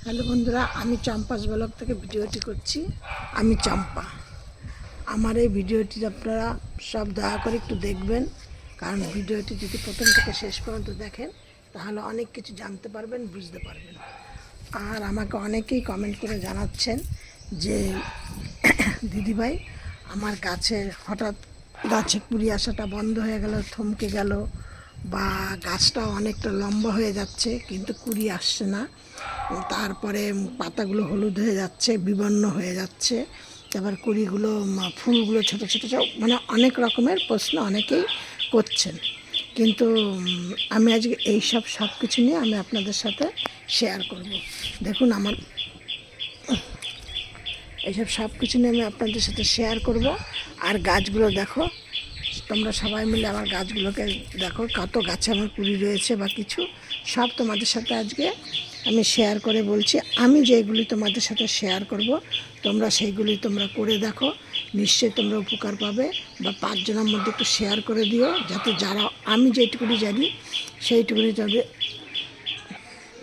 Hello বন্ধুরা, আমি Champa's blog থেকে ভিডিওটি করছি। আমি চম্পা। আমার এই ভিডিওটি আপনারা সব দয়া করে একটু দেখবেন, কারণ ভিডিওটি যদি প্রথম থেকে শেষ পর্যন্ত দেখেন তাহলে অনেক কিছু জানতে পারবেন, বুঝতে পারবেন। আর আমাকে অনেকেই কমেন্ট করে জানাচ্ছেন যে দিদিভাই, আমার হঠাৎ গাছে কুড়ি আসাটা বন্ধ হয়ে গেল, থমকে গেল, বা গাছটা অনেকটা লম্বা হয়ে যাচ্ছে কিন্তু কুড়ি আসছে না, তারপরে পাতাগুলো হলুদ হয়ে যাচ্ছে, বিবর্ণ হয়ে যাচ্ছে, তারপর কুড়িগুলো ফুলগুলো ছোটো ছোটো মানে অনেক রকমের প্রশ্ন অনেকেই করছেন। কিন্তু আমি আজকে সব কিছু নিয়ে আমি আপনাদের সাথে শেয়ার করব। দেখুন, আমার সব কিছু নিয়ে আমি আপনাদের সাথে শেয়ার করব। আর গাছগুলো দেখো, তোমরা সবাই মিলে আমার গাছগুলোকে দেখো, কত গাছে আমার কুড়ি রয়েছে বা কিছু, সব তোমাদের সাথে আজকে আমি শেয়ার করে বলছি। আমি যেগুলি তোমাদের সাথে শেয়ার করব, তোমরা সেইগুলি তোমরা করে দেখো, নিশ্চয়ই তোমরা উপকার পাবে। বা 5 জনের মধ্যে একটু শেয়ার করে দিও, যাতে যারা আমি যেটুকুনি জানি সেইটুকুনি যাবে।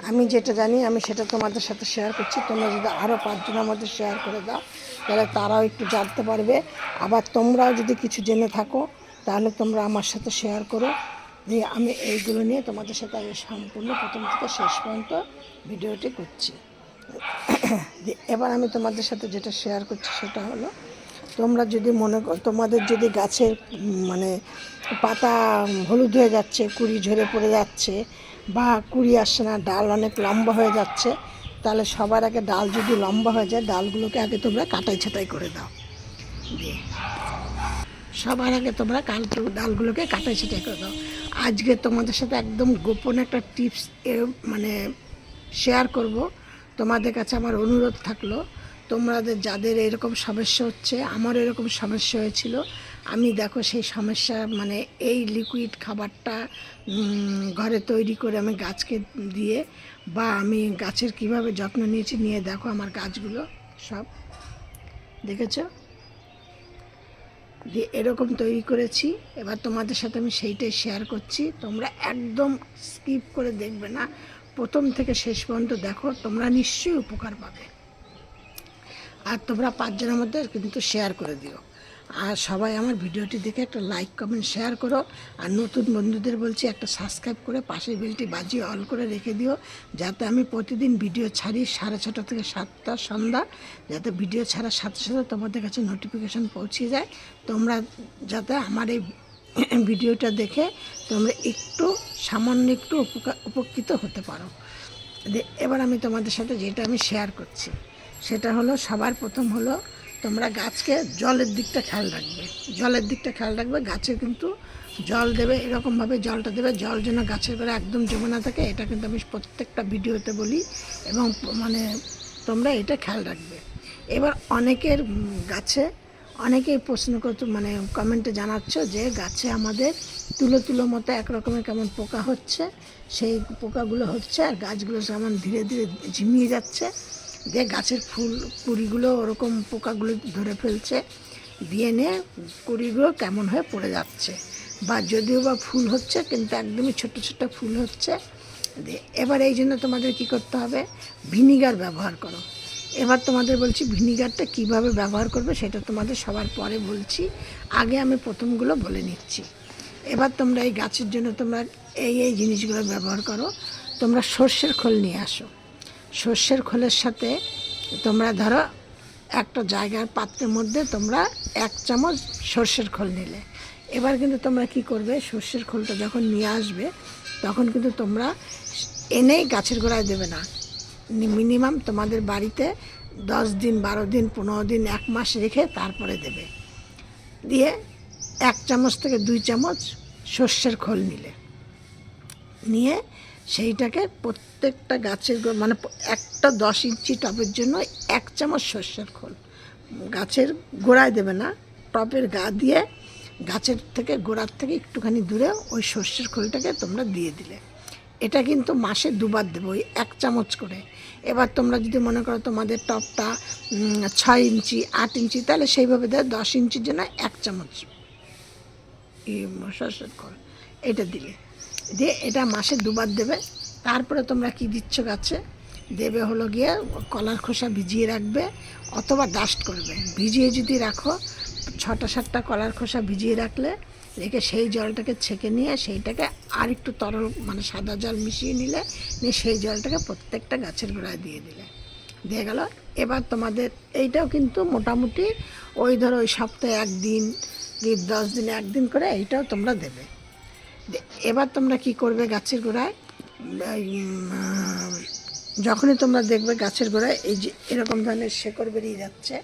আমি যেটা জানি আমি সেটা তোমাদের সাথে শেয়ার করছি। তোমরা যদি আরও 5 জনের মধ্যে শেয়ার করে দাও তাহলে তারাও একটু জানতে পারবে। আবার তোমরাও যদি কিছু জেনে থাকো তাহলে তোমরা আমার সাথে শেয়ার করো। যে আমি এইগুলো নিয়ে তোমাদের সাথে আগে সম্পূর্ণ প্রথম থেকে শেষ পর্যন্ত ভিডিওটি করছি। এবার আমি তোমাদের সাথে যেটা শেয়ার করছি সেটা হলো, তোমরা যদি তোমাদের যদি গাছের মানে পাতা হলুদ হয়ে যাচ্ছে, কুড়ি ঝরে পড়ে যাচ্ছে, বা কুড়ি আসছে না, ডাল অনেক লম্বা হয়ে যাচ্ছে, তাহলে সবার আগে ডাল যদি লম্বা হয়ে যায় ডালগুলোকে আগে তোমরা কাটাই ছাঁটাই করে দাও। দিয়ে সবার আগে তোমরা ডালগুলোকে কাটাই ছাঁটাই করে দাও। আজকে তোমাদের সাথে একদম গোপন একটা টিপস মানে শেয়ার করব। তোমাদের কাছে আমার অনুরোধ থাকলো, তোমাদের যাদের এরকম সমস্যা হচ্ছে, আমার এরকম সমস্যা হয়েছিল, আমি দেখো সেই সমস্যা মানে এই লিকুইড খাবারটা ঘরে তৈরি করে আমি গাছকে দিয়ে, বা আমি গাছের কিভাবে যত্ন নিয়েছি নিয়ে দেখো আমার গাছগুলো সব দেখেছো, দিয়ে এরকম তৈরি করেছি। এবার তোমাদের সাথে আমি সেইটাই শেয়ার করছি। তোমরা একদম স্কিপ করে দেখবে না, প্রথম থেকে শেষ পর্যন্ত দেখো, তোমরা নিশ্চয়ই উপকার পাবে। আর তোমরা 5 জনের মধ্যে কিন্তু শেয়ার করে দিও। আর সবাই আমার ভিডিওটি দেখে একটা লাইক কমেন্ট শেয়ার করো। আর নতুন বন্ধুদের বলছি একটা সাবস্ক্রাইব করে পাশের বেলটি বাজিয়ে অল করে রেখে দিও, যাতে আমি প্রতিদিন ভিডিও ছাড়ি 6:30 থেকে 7টা সন্ধ্যা, যাতে ভিডিও ছাড়ার সাথে সাথে তোমাদের কাছে নোটিফিকেশান পৌঁছে যায়। তোমরা যাতে আমার এই ভিডিওটা দেখে তোমরা একটু সামান্য একটু উপকৃত হতে পারো। এবার আমি তোমাদের সাথে যেটা আমি শেয়ার করছি সেটা হলো, সবার প্রথম হলো তোমরা গাছকে জলের দিকটা খেয়াল রাখবে। জলের দিকটা খেয়াল রাখবে, গাছে কিন্তু জল দেবে, এরকমভাবে জলটা দেবে, জল যেন গাছের গোড়ায় একদম জমে না থাকে। এটা কিন্তু আমি প্রত্যেকটা ভিডিওতে বলি, এবং মানে তোমরা এটা খেয়াল রাখবে। এবার অনেকের গাছে অনেকেই প্রশ্ন করতে মানে কমেন্টে জানাচ্ছ যে গাছে আমাদের তুলো তুলো মতো একরকমের কেমন পোকা হচ্ছে, সেই পোকাগুলো হচ্ছে আর গাছগুলো যেমন ধীরে ধীরে ঝিমিয়ে যাচ্ছে, দিয়ে গাছের কুড়িগুলো ওরকম পোকাগুলো ধরে ফেলছে, দিয়ে নিয়ে কুড়িগুলো কেমন হয়ে পড়ে যাচ্ছে, বা যদিও বা ফুল হচ্ছে কিন্তু একদমই ছোট ছোট ফুল হচ্ছে। এবার এই জন্য তোমাদের কী করতে হবে, ভিনিগার ব্যবহার করো। এবার তোমাদের বলছি ভিনিগারটা কিভাবে ব্যবহার করবে সেটা তোমাদের সবার পরে বলছি, আগে আমি প্রথমগুলো বলে নিচ্ছি। এবার তোমরা এই গাছের জন্য তোমরা এই জিনিসগুলো ব্যবহার করো। তোমরা সর্ষের খোল নিয়ে আসো। সর্ষের খোলের সাথে তোমরা ধরো একটা জায়গার পাত্রের মধ্যে তোমরা 1 চামচ সর্ষের খোল নিলে। এবার কিন্তু তোমরা কি করবে, সর্ষের খোলটা যখন নিয়ে আসবে তখন কিন্তু তোমরা এনেই গাছের গোড়ায় দেবে না, মিনিমাম তোমাদের বাড়িতে 10 দিন 12 দিন 15 দিন 1 মাস রেখে তারপরে দেবে। দিয়ে 1 চামচ থেকে 2 চামচ সর্ষের খোল নিয়ে সেইটাকে প্রত্যেকটা গাছের মানে একটা 10 ইঞ্চি টবের জন্য 1 চামচ সর্ষের খোল গাছের গোড়ায় দেবে না, টবের গা দিয়ে গাছের থেকে গোড়ার থেকে একটুখানি দূরে ওই সর্ষের খোলটাকে তোমরা দিয়ে দিলে। এটা কিন্তু মাসে 2 বার দেবো, ওই 1 চামচ করে। এবার তোমরা যদি মনে করো তোমাদের টবটা 6 ইঞ্চি 8 ইঞ্চি, তাহলে সেইভাবে দেয় 10 ইঞ্চির জন্য 1 চামচ সর্ষের খোল এটা দিলে। দিয়ে এটা মাসে 2 বার দেবে। তারপরে তোমরা কি দিচ্ছ গাছে, দেবে হলো গিয়ে কলার খোসা ভিজিয়ে রাখবে অথবা ডাস্ট করবে। ভিজিয়ে যদি রাখো 6-7টা কলার খোসা ভিজিয়ে রাখলে, রেখে সেই জলটাকে ছেঁকে নিয়ে সেইটাকে আর একটু তরল মানে সাদা জল মিশিয়ে নিয়ে সেই জলটাকে প্রত্যেকটা গাছের গোড়ায় দিয়ে দিলে, দিয়ে গেল। এবার তোমাদের এইটাও কিন্তু মোটামুটি ওই ধরো ওই সপ্তাহে 1 দিন কি 10 দিনে 1 দিন করে এইটাও তোমরা দেবে। এবার তোমরা কি করবে, গাছের গোড়ায় যখনই তোমরা দেখবে গাছের গোড়ায় এই যে এরকম ধরনের শেকড় বেরিয়ে যাচ্ছে,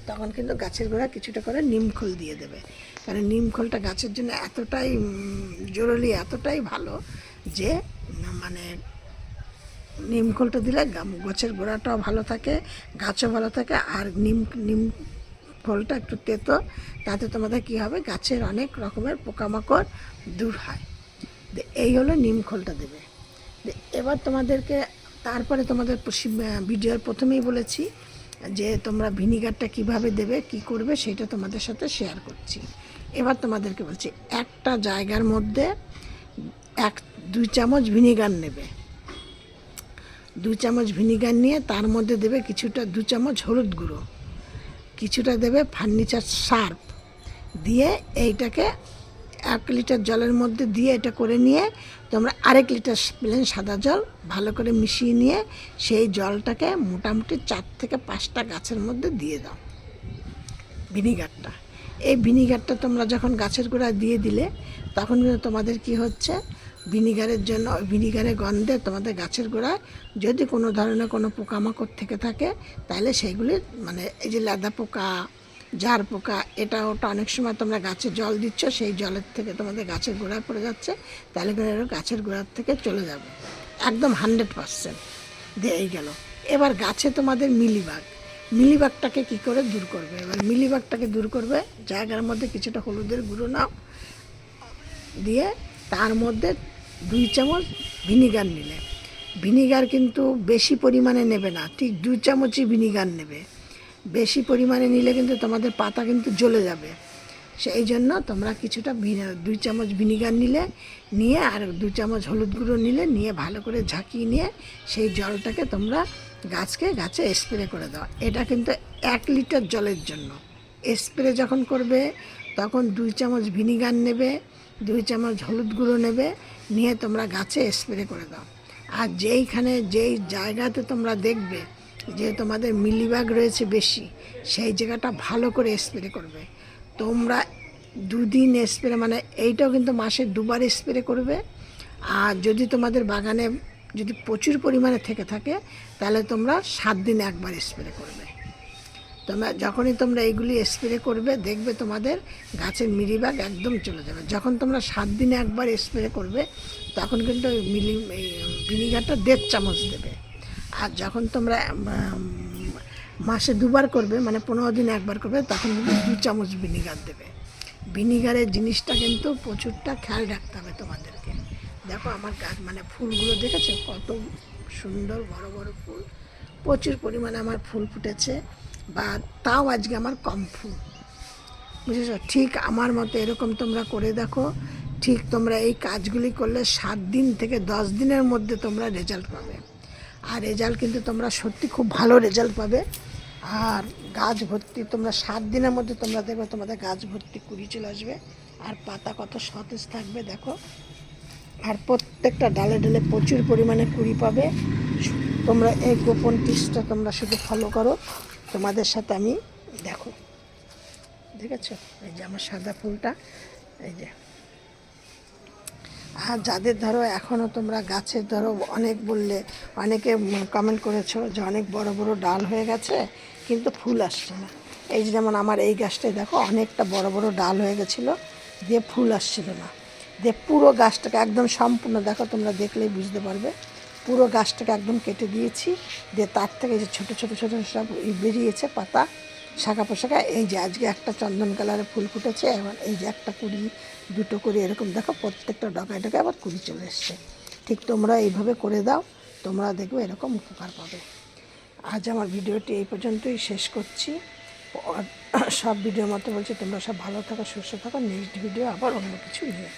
তখন কিন্তু গাছের গোড়ায় কিছুটা করে নিমখোল দিয়ে দেবে। কারণ নিমখোলটা গাছের জন্য এতটাই জরুরি, এতটাই ভালো যে মানে নিমখোলটা দিলে গাছের গোড়াটাও ভালো থাকে, গাছও ভালো থাকে। আর নিম ফলটা একটু তেতো, তাতে তোমাদের কী হবে, গাছের অনেক রকমের পোকামাকড় দূর হয়। এই হলো নিমখোলটা দেবে। এবার তোমাদেরকে তারপরে তোমাদের ভিডিওর প্রথমেই বলেছি যে তোমরা ভিনিগারটা কিভাবে দেবে, কি করবে, সেটা তোমাদের সাথে শেয়ার করছি। এবার তোমাদেরকে বলছি, একটা জায়গার মধ্যে 2 চামচ ভিনিগার নেবে। 2 চামচ ভিনিগার নিয়ে তার মধ্যে দেবে কিছুটা 2 চামচ হলুদ গুঁড়ো, কিছুটা দেবে ফার্নিচার সার্ফ দিয়ে এইটাকে 1 লিটার জলের মধ্যে দিয়ে এটা করে নিয়ে তোমরা 1.5 লিটার প্লেন সাদা জল ভালো করে মিশিয়ে নিয়ে সেই জলটাকে মোটামুটি 4 থেকে 5টা গাছের মধ্যে দিয়ে দাও ভিনিগারটা। এই ভিনিগারটা তোমরা যখন গাছের গোড়ায় দিয়ে দিলে, তখন কিন্তু তোমাদের কি হচ্ছে, ভিনিগারের জন্য ভিনিগারের গন্ধে তোমাদের গাছের গোড়ায় যদি কোনো ধরনের কোনো পোকামাকড় থেকে থাকে, তাহলে সেইগুলি মানে এই যে লেদা পোকা, ঝাড় পোকা, এটা ওটা অনেক সময় তোমরা গাছে জল দিচ্ছ, সেই জলের থেকে তোমাদের গাছের গোড়ায় পড়ে যাচ্ছে, তাহলে করে গাছের গোড়ার থেকে চলে যাবে একদম 100%। দিয়ে এই গেল। এবার গাছে তোমাদের মিলিবাগটাকে কি করে দূর করবে, এবার মিলিবাগটাকে দূর করবে, জায়গার মধ্যে কিছুটা হলুদের গুঁড়ো নাও, দিয়ে তার মধ্যে 2 চামচ ভিনিগার নিলে, ভিনিগার কিন্তু বেশি পরিমাণে নেবে না, ঠিক 2 চামচই ভিনিগার নেবে। বেশি পরিমাণে নিলে কিন্তু তোমাদের পাতা কিন্তু জ্বলে যাবে, সেই জন্য তোমরা কিছুটা 2 চামচ ভিনিগার নিয়ে আর 2 চামচ হলুদ গুঁড়ো নিয়ে ভালো করে ঝাঁকিয়ে নিয়ে সেই জলটাকে তোমরা গাছে স্প্রে করে দাও। এটা কিন্তু 1 লিটার জলের জন্য স্প্রে যখন করবে, তখন 2 চামচ ভিনিগার নেবে, 2 চামচ হলুদ গুঁড়ো নেবে, নিয়ে তোমরা গাছে স্প্রে করে দাও। আর যেই জায়গাতে তোমরা দেখবে যে তোমাদের মিলিবাগ রয়েছে বেশি, সেই জায়গাটা ভালো করে স্প্রে করবে। তোমরা 2 দিন স্প্রে, মানে এইটাও কিন্তু মাসে 2 বার স্প্রে করবে। আর যদি তোমাদের বাগানে যদি প্রচুর পরিমাণে থেকে থাকে, তাহলে তোমরা 7 দিনে 1 বার স্প্রে করবে। যখনই তোমরা এইগুলি স্প্রে করবে, দেখবে তোমাদের গাছের মিলিবাগ একদম চলে যাবে। যখন তোমরা 7 দিনে 1 বার স্প্রে করবে, তখন কিন্তু ভিনিগারটা 1.5 চামচ দেবে। আর যখন তোমরা মাসে 2 বার করবে, মানে 15 দিনে 1 বার করবে, তখন কিন্তু 2 চামচ ভিনিগার দেবে। ভিনিগারের জিনিসটা কিন্তু প্রচুরটা খেয়াল রাখতে হবে তোমাদেরকে। দেখো আমার গাছ মানে ফুলগুলো দেখেছো কত সুন্দর, বড় বড় ফুল, প্রচুর পরিমাণে আমার ফুল ফুটেছে। বা তাও আজকে আমার কম ফুল, বুঝেছো? ঠিক আমার মতো এরকম তোমরা করে দেখো। ঠিক তোমরা এই কাজগুলি করলে 7 দিন থেকে 10 দিনের মধ্যে তোমরা রেজাল্ট পাবে। আর রেজাল্ট কিন্তু তোমরা সত্যি খুব ভালো রেজাল্ট পাবে। আর গাছ ভর্তি, তোমরা 7 দিনের মধ্যে তোমরা দেখবে তোমাদের গাছ ভর্তি কুড়ি চলে আসবে। আর পাতা কত সতেজ থাকবে দেখো। আর প্রত্যেকটা ডালে ডালে প্রচুর পরিমাণে কুড়ি পাবে। তোমরা এই গোপন টিপসটা তোমরা শুধু ফলো করো, তোমাদের সাথে আমি দেখো, দেখেছো এই যে আমার সাদা ফুলটা, এই যে। আর যাদের ধরো এখনও তোমরা গাছের ধরো অনেক বললে, অনেকে কমেন্ট করেছো যে অনেক বড় বড় ডাল হয়ে গেছে কিন্তু ফুল আসছে না। এই যে যেমন আমার এই গাছটাই দেখো, অনেকটা বড় বড় ডাল হয়ে গেছিলো, দিয়ে ফুল আসছিল না। দিয়ে পুরো গাছটাকে একদম সম্পূর্ণ দেখো, তোমরা দেখলেই বুঝতে পারবে, পুরো গাছটাকে একদম কেটে দিয়েছি। দিয়ে তার থেকে যে ছোটো ছোটো ছোটো সব বেরিয়েছে পাতা, শাখা পোশাখা। এই যে আজকে একটা চন্দন কালারের ফুল ফুটেছে, এবার এই যে একটা কুড়ি, 2টো করে এরকম দেখো, প্রত্যেকটা ডগায় ডগায় আবার কুড়ি চলে এসছে। ঠিক তোমরা এইভাবে করে দাও, তোমরা দেখবে এরকম উপকার পাবে। আজ আমার ভিডিওটি এই পর্যন্তই শেষ করছি। সব ভিডিওর মতো বলছি, তোমরা সব ভালো থাকো, সুস্থ থাকো। নেক্সট ভিডিও আবার অন্য কিছু নিয়ে